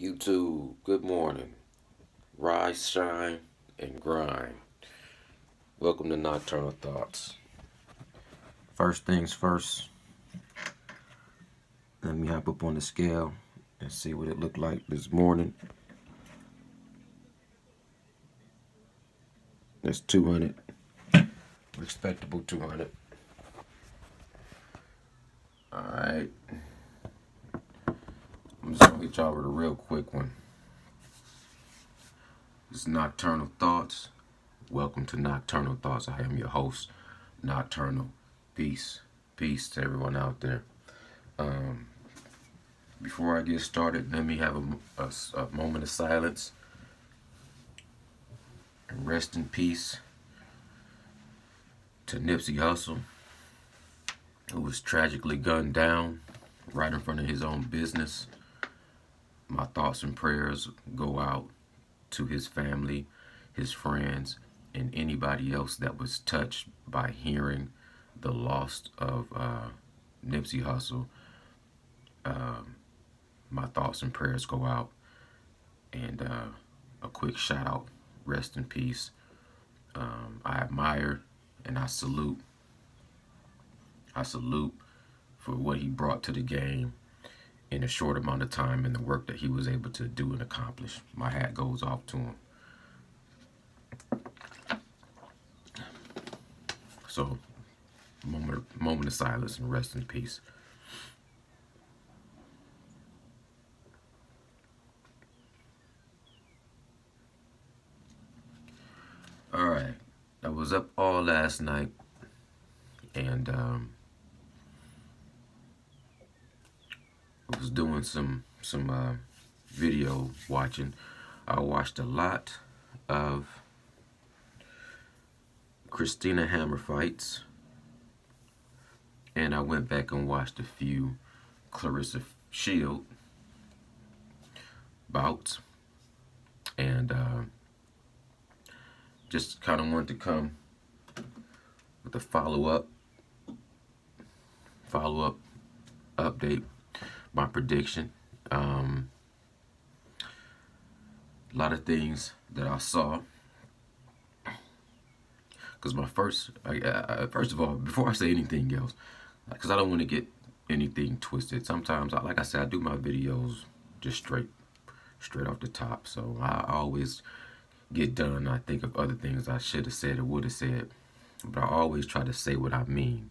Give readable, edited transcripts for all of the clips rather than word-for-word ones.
YouTube, good morning. Rise, shine, and grind. Welcome to Nocturnal Thoughts. First things first, let me hop up on the scale and see what it looked like this morning. That's 200. Respectable 200. Alright. I'm just going to hit y'all with a real quick one. This is Nocturnal Thoughts. Welcome to Nocturnal Thoughts. I am your host, Nocturnal. Peace. Peace to everyone out there. Before I get started, let me have a moment of silence and rest in peace to Nipsey Hussle, who was tragically gunned down right in front of his own business. My thoughts and prayers go out to his family, his friends, and anybody else that was touched by hearing the loss of Nipsey Hussle. My thoughts and prayers go out, and a quick shout out, rest in peace. I admire and I salute for what he brought to the game in a short amount of time and the work that he was able to do and accomplish. My hat goes off to him. So, moment of silence and rest in peace. All right, I was up all last night, and I was doing some video watching. I watched a lot of Christina Hammer fights, and I went back and watched a few Claressa Shield bouts, and just kind of wanted to come with a follow-up update, my prediction. A lot of things that I saw, because first of all, before I say anything else, because I don't want to get anything twisted. Sometimes, like I said, I do my videos just straight off the top. So I always get done. I think of other things I should have said or would have said, but I always try to say what I mean.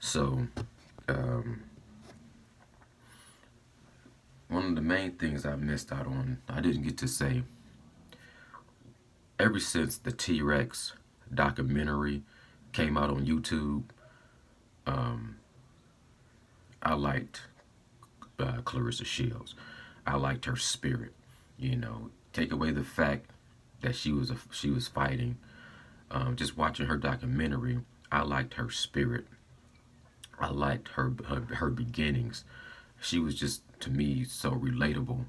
So one of the main things I missed out on, I didn't get to say, ever since the T-Rex documentary came out on YouTube, I liked Claressa Shields. I liked her spirit. You know, take away the fact that she was fighting. Just watching her documentary, I liked her spirit. I liked her beginnings. She was just, to me, so relatable.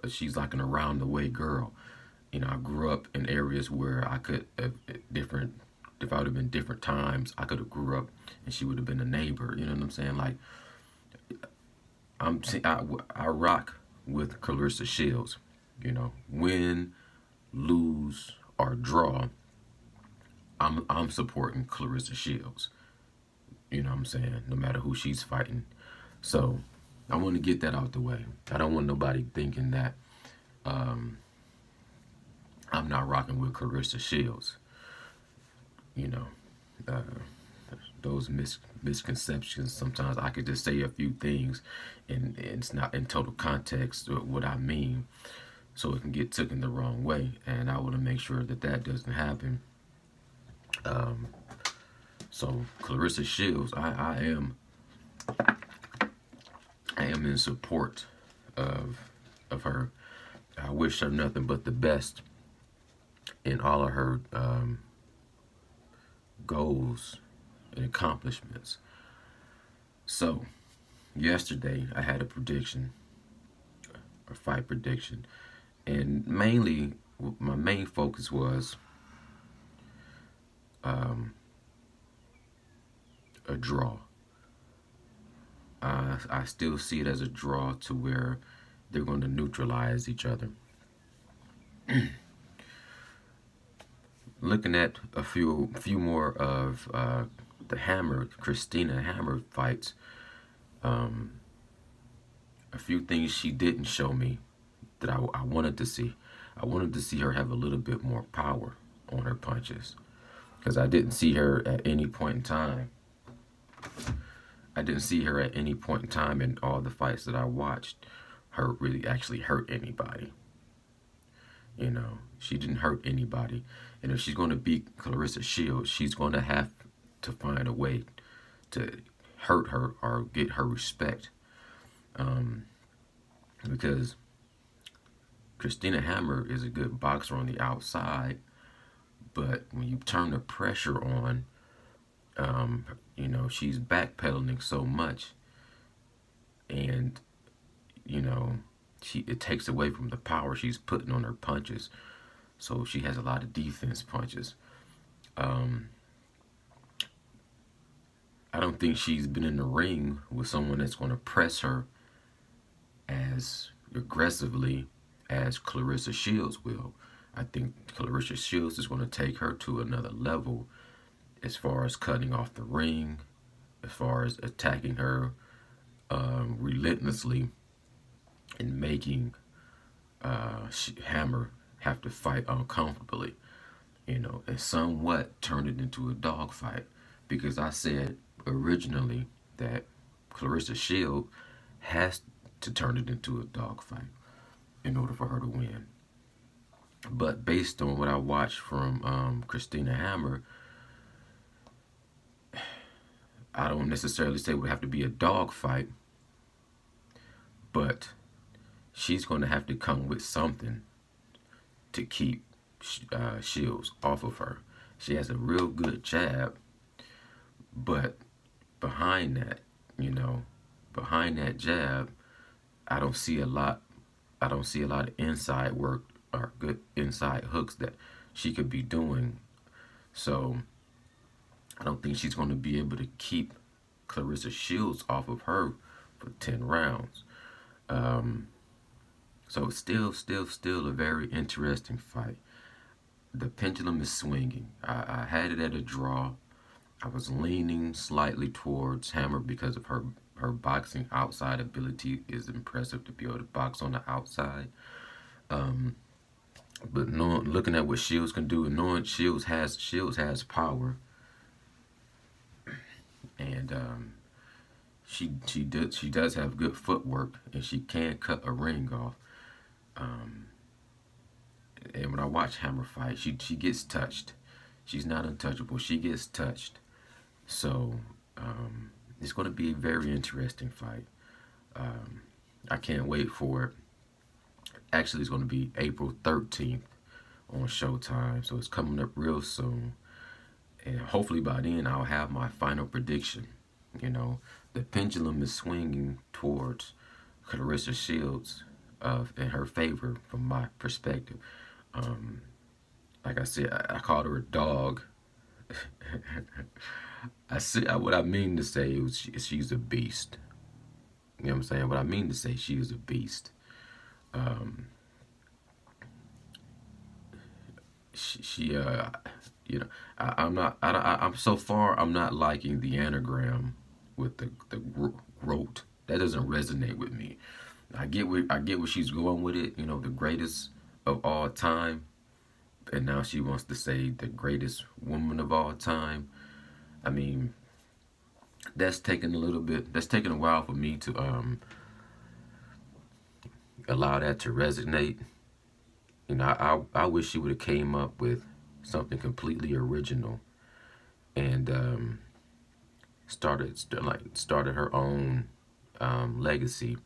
She's like an around the way girl. You know, I grew up in areas where I could if I would have been different times, I could have grew up and she would have been a neighbor. You know what I'm saying? Like, I rock with Claressa Shields. You know, win, lose, or draw, I'm supporting Claressa Shields. You know what I'm saying? No matter who she's fighting. So I want to get that out the way. I don't want nobody thinking that I'm not rocking with Claressa Shields. You know, those misconceptions. Sometimes I could just say a few things, and it's not in total context of what I mean, so it can get taken the wrong way. And I want to make sure that that doesn't happen. So Claressa Shields, I am in support of her. I wish her nothing but the best in all of her goals and accomplishments. So yesterday I had a prediction, a fight prediction, and mainly my main focus was a draw. I still see it as a draw, to where they're going to neutralize each other. Looking at a few more of the Christina Hammer fights, a few things she didn't show me that I wanted to see. I wanted to see her have a little bit more power on her punches, because I didn't see her at any point in time. I didn't see her at any point in time in all the fights that I watched her really actually hurt anybody. You know, she didn't hurt anybody. And if she's going to beat Claressa Shields, she's going to have to find a way to hurt her or get her respect. Because Christina Hammer is a good boxer on the outside, but when you turn the pressure on, you know, she's backpedaling so much, and you know, it takes away from the power she's putting on her punches. So she has a lot of defense punches. I don't think she's been in the ring with someone that's going to press her as aggressively as Claressa Shields will. I think Claressa Shields is going to take her to another level as far as cutting off the ring, as far as attacking her relentlessly, and making Hammer have to fight uncomfortably, you know, and somewhat turn it into a dogfight. Because I said originally that Claressa Shields has to turn it into a dogfight in order for her to win. But based on what I watched from Christina Hammer, I don't necessarily say it would have to be a dogfight, but she's going to have to come with something to keep Shields off of her. She has a real good jab, but behind that, you know, behind that jab, I don't see a lot of inside work or good inside hooks that she could be doing. So I don't think she's going to be able to keep Claressa Shields off of her for 10 rounds. So still a very interesting fight. The pendulum is swinging. I had it at a draw. I was leaning slightly towards Hammer because of her boxing outside ability is impressive, to be able to box on the outside. But looking at what Shields can do, and knowing Shields has power, and she does have good footwork, and she can cut a ring off. And when I watch Hammer fight, she gets touched. She's not untouchable. She gets touched. So it's going to be a very interesting fight. I can't wait for it. Actually, it's going to be April 13th on Showtime, so it's coming up real soon. And hopefully by then I'll have my final prediction. You know, the pendulum is swinging towards Claressa Shields in her favor from my perspective. Like I said, I called her a dog. What I mean to say is she's a beast. You know what I'm saying? What I mean to say, she is a beast. You know, I'm so far, I'm not liking the anagram with the GROAT. That doesn't resonate with me. I get where she's going with it, you know, the greatest of all time. And now she wants to say the greatest woman of all time. I mean, that's taken a while for me to allow that to resonate. You know, I wish she would have came up with something completely original and started her own legacy.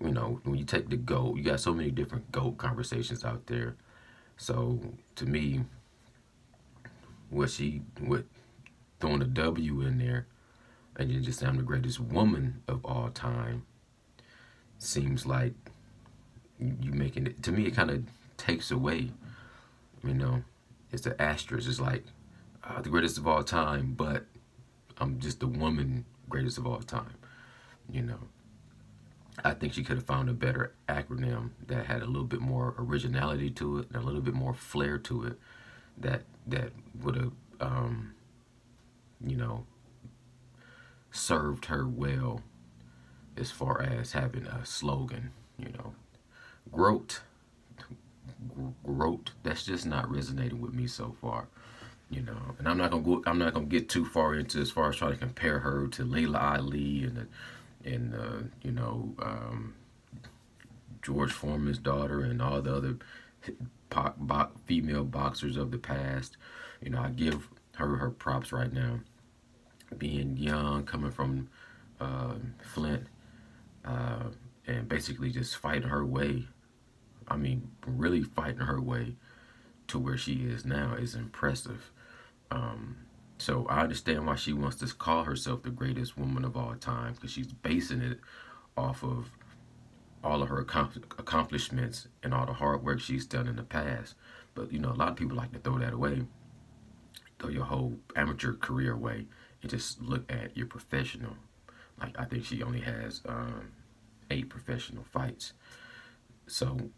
You know, when you take the GOAT, you got so many different GOAT conversations out there. So to me, what throwing a W in there and you just say I'm the greatest woman of all time seems like you making it, to me, it kind of takes away, you know, it's an asterisk. It's like the greatest of all time, but I'm just the woman greatest of all time, you know. I think she could have found a better acronym that had a little bit more originality to it and a little bit more flair to it. That would have, you know, served her well as far as having a slogan. You know, growth, growth. That's just not resonating with me so far. You know, and I'm not gonna go. I'm not gonna get too far into as far as trying to compare her to Layla Ali and you know, George Foreman's daughter and all the other female boxers of the past. You know, I give her props right now. Being young, coming from Flint, uh, and basically just fighting her way. I mean, really fighting her way to where she is now is impressive. Um, so I understand why she wants to call herself the greatest woman of all time, because she's basing it off of all of her accomplishments and all the hard work she's done in the past. But you know, a lot of people like to throw that away, throw your whole amateur career away, and just look at your professional. Like I think she only has 8 professional fights, so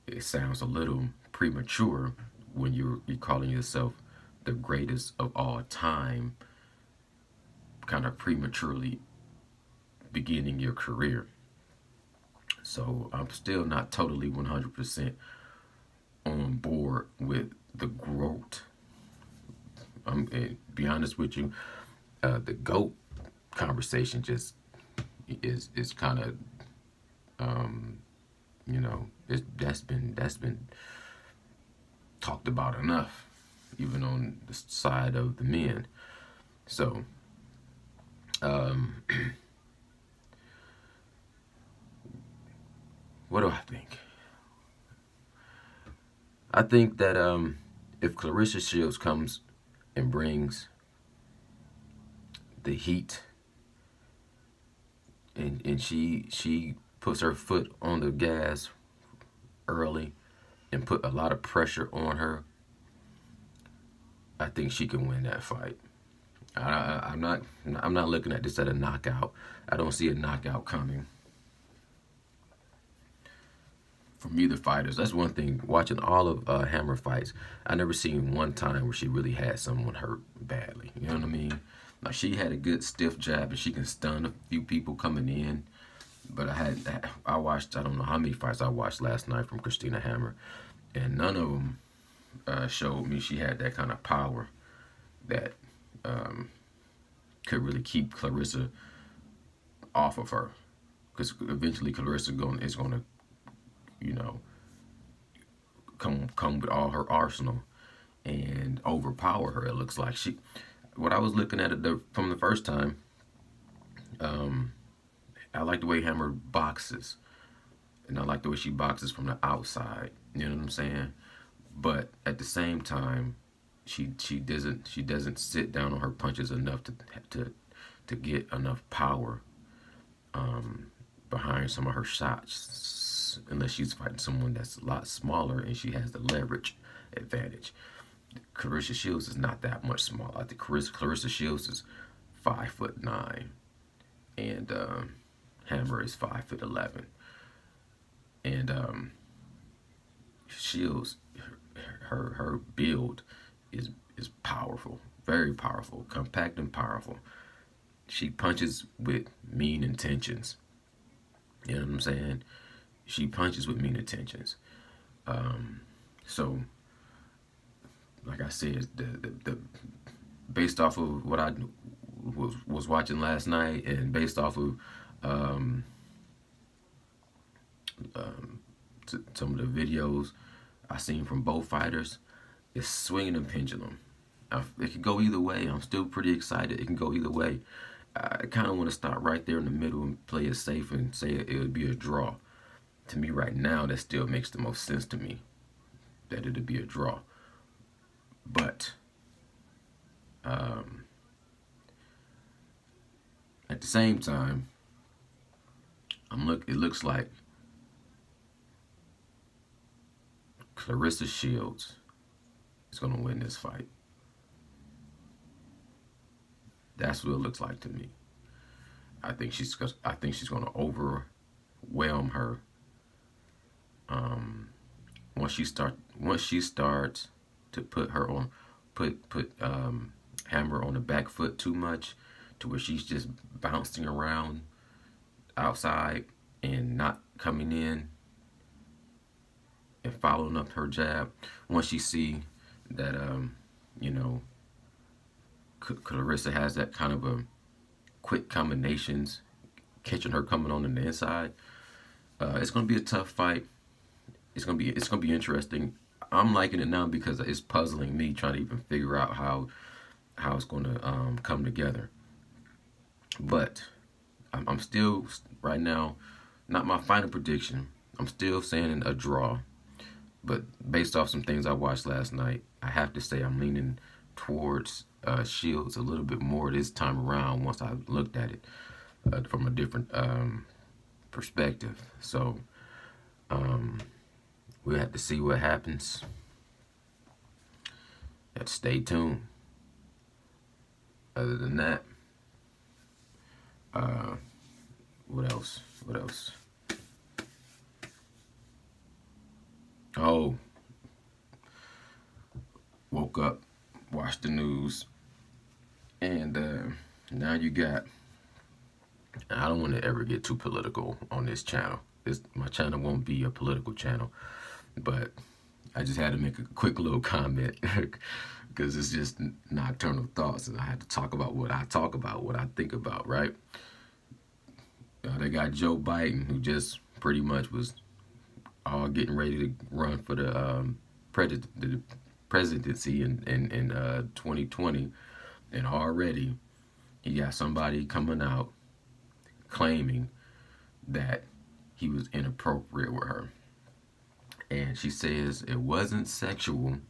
it sounds a little premature when you're calling yourself the greatest of all time, kind of prematurely beginning your career. So I'm still not totally 100% on board with the growth. I'm be honest with you, the GOAT conversation just is kind of you know, that's been talked about enough, even on the side of the men. So what do I think? I think that if Claressa Shields comes and brings the heat, and she puts her foot on the gas early and put a lot of pressure on her, I think she can win that fight. I'm not looking at this at a knockout. I don't see a knockout coming from either fighters. That's one thing. Watching all of Hammer fights, I never seen one time where she really had someone hurt badly. You know what I mean? Like she had a good stiff jab and she can stun a few people coming in. But I watched, I don't know how many fights I watched last night from Christina Hammer, and none of them showed me she had that kind of power that could really keep Claressa off of her. Because eventually Claressa is going to, you know, come with all her arsenal and overpower her. It looks like what I was looking at it from the first time, I like the way Hammer boxes, and I like the way she boxes from the outside. You know what I'm saying? But at the same time, she doesn't sit down on her punches enough to get enough power behind some of her shots, unless she's fighting someone that's a lot smaller and she has the leverage advantage. Claressa Shields is not that much smaller. I think Claressa Shields is 5'9", and Hammer is 5'11", and Shields, her build is powerful, very powerful, compact and powerful. She punches with mean intentions. You know what I'm saying? She punches with mean intentions. So, like I said, the based off of what I was watching last night, and based off of some of the videos I seen from both fighters, it's swinging a pendulum. It could go either way. I'm still pretty excited. It can go either way. I kind of want to stop right there in the middle and play it safe and say it would be a draw. To me right now, that still makes the most sense to me, that it would be a draw. But at the same time, it looks like Claressa Shields is going to win this fight. That's what it looks like to me. I think she's going to overwhelm her. Once she starts to put her on, hammer on the back foot too much, to where she's just bouncing around outside and not coming in and following up her jab. Once she see that you know, Claressa has that kind of a quick combinations, catching her coming on the inside, it's gonna be a tough fight. It's gonna be interesting. I'm liking it now because it's puzzling me, trying to even figure out how it's gonna come together. But I'm still, right now, not my final prediction. I'm still saying a draw. But based off some things I watched last night, I have to say I'm leaning towards Shields a little bit more this time around once I looked at it from a different perspective. So we'll have to see what happens. Have to stay tuned. Other than that, what else? Oh, woke up, watched the news, and now you got, I don't want to ever get too political on this channel. My channel won't be a political channel, but I just had to make a quick little comment because it's just nocturnal thoughts, and I had to talk about what I think about, right? They got Joe Biden, who just pretty much was all getting ready to run for the presidency in 2020, and already he got somebody coming out claiming that he was inappropriate with her. And she says it wasn't sexual,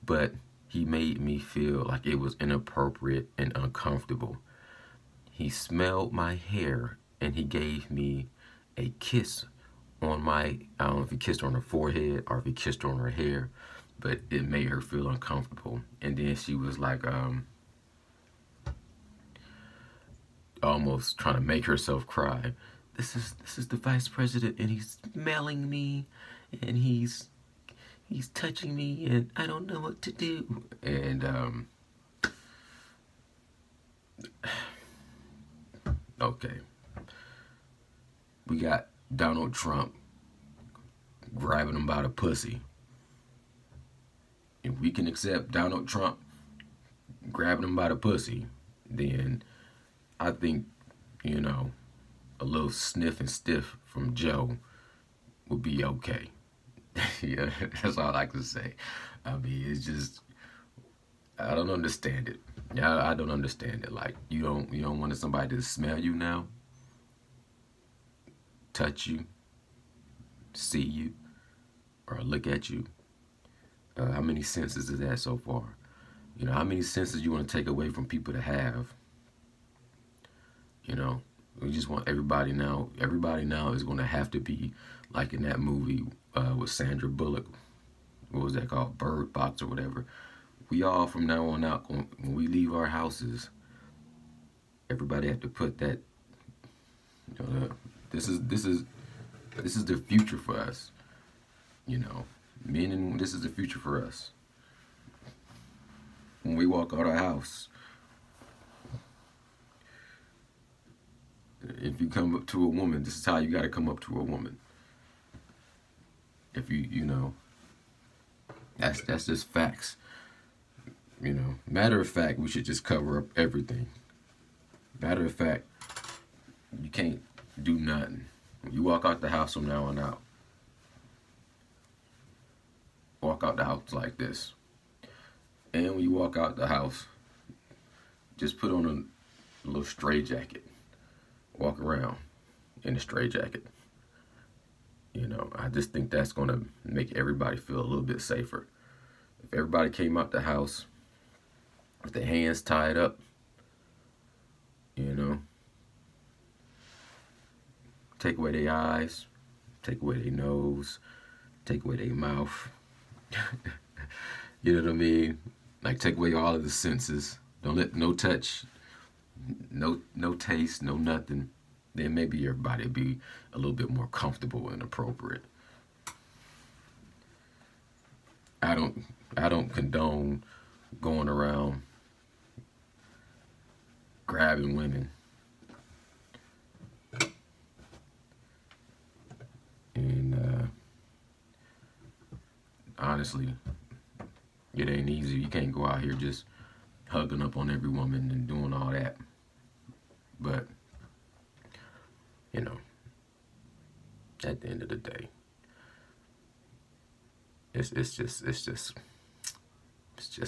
but he made me feel like it was inappropriate and uncomfortable. He smelled my hair and he gave me a kiss on my, I don't know if he kissed her on her forehead or if he kissed her on her hair, but it made her feel uncomfortable. And then she was like, almost trying to make herself cry. This is the vice president, and he's smelling me, and he's touching me, and I don't know what to do. And okay, we got Donald Trump grabbing him by the pussy. If we can accept Donald Trump grabbing him by the pussy, then I think, you know, a little sniff and stiff from Joe would be okay. Yeah, that's all I can say. I mean, it's just, I don't understand it. Yeah, I don't understand it. Like, you don't want somebody to smell you now, touch you, see you, or look at you. How many senses is that so far? You know, how many senses you want to take away from people to have? You know, we just want everybody now is going to have to be like in that movie with Sandra Bullock. What was that called? Bird Box or whatever. We all from now on out, when we leave our houses, everybody have to put that, you know, this is the future for us. You know, meaning this is the future for us. When we walk out of our house, if you come up to a woman, this is how you got to come up to a woman. If you know, that's just facts. You know, matter of fact, we should just cover up everything. Matter of fact, you can't do nothing. When you walk out the house from now on out, walk out the house like this. And when you walk out the house, just put on a little stray jacket. Walk around in a stray jacket. You know, I just think that's going to make everybody feel a little bit safer. If everybody came out the house with their hands tied up, you know, take away their eyes, take away their nose, take away their mouth. You know what I mean? Like, take away all of the senses. Don't let no touch, no taste, no nothing. then maybe everybody will be a little bit more comfortable and appropriate. I don't condone going around grabbing women. And honestly, it ain't easy. You can't go out here just hugging up on every woman and doing all that. But, you know, at the end of the day, it's just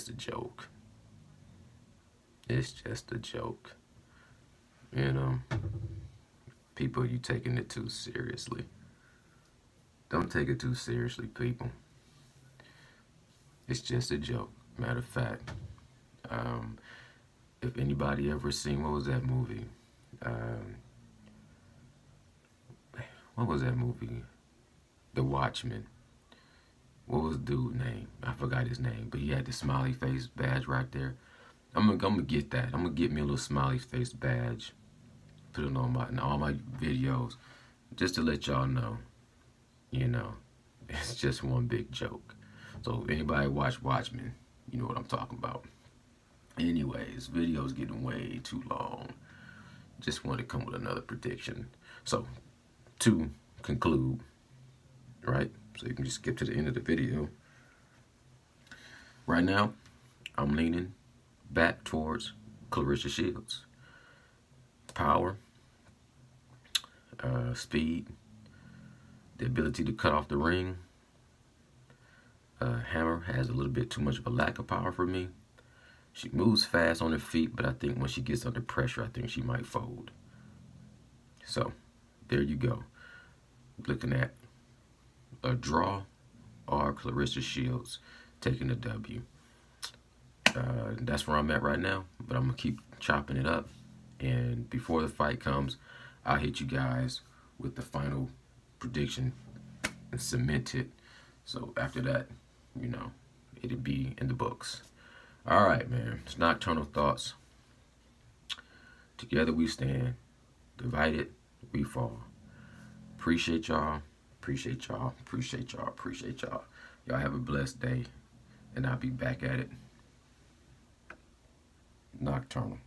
a joke. It's just a joke. You know, people, you taking it too seriously. Don't take it too seriously, people. It's just a joke. Matter of fact, if anybody ever seen, what was that movie? What was that movie? The Watchmen. What was the dude's name? I forgot his name, but he had the smiley face badge right there. I'm gonna get that. I'm gonna get me a little smiley face badge. Put it on in all my videos, just to let y'all know. You know, it's just one big joke. So if anybody watch Watchmen, you know what I'm talking about. Anyways, video's getting way too long. Just want to come with another prediction. So to conclude, right? So you can just skip to the end of the video. Right now, I'm leaning back towards Claressa Shields. Power, speed, the ability to cut off the ring. Hammer has a little bit too much of a lack of power for me. She moves fast on her feet, but I think when she gets under pressure, I think she might fold. So, there you go. Looking at a draw or Claressa Shields taking the W. That's where I'm at right now, but I'm going to keep chopping it up. And before the fight comes, I'll hit you guys with the final prediction and cement it. So after that, you know, it'll be in the books. All right, man. It's Nocturnal Thoughts. Together we stand. Divided we fall. Appreciate y'all. Appreciate y'all. Appreciate y'all. Appreciate y'all. Y'all have a blessed day. And I'll be back at it. Nocturnal.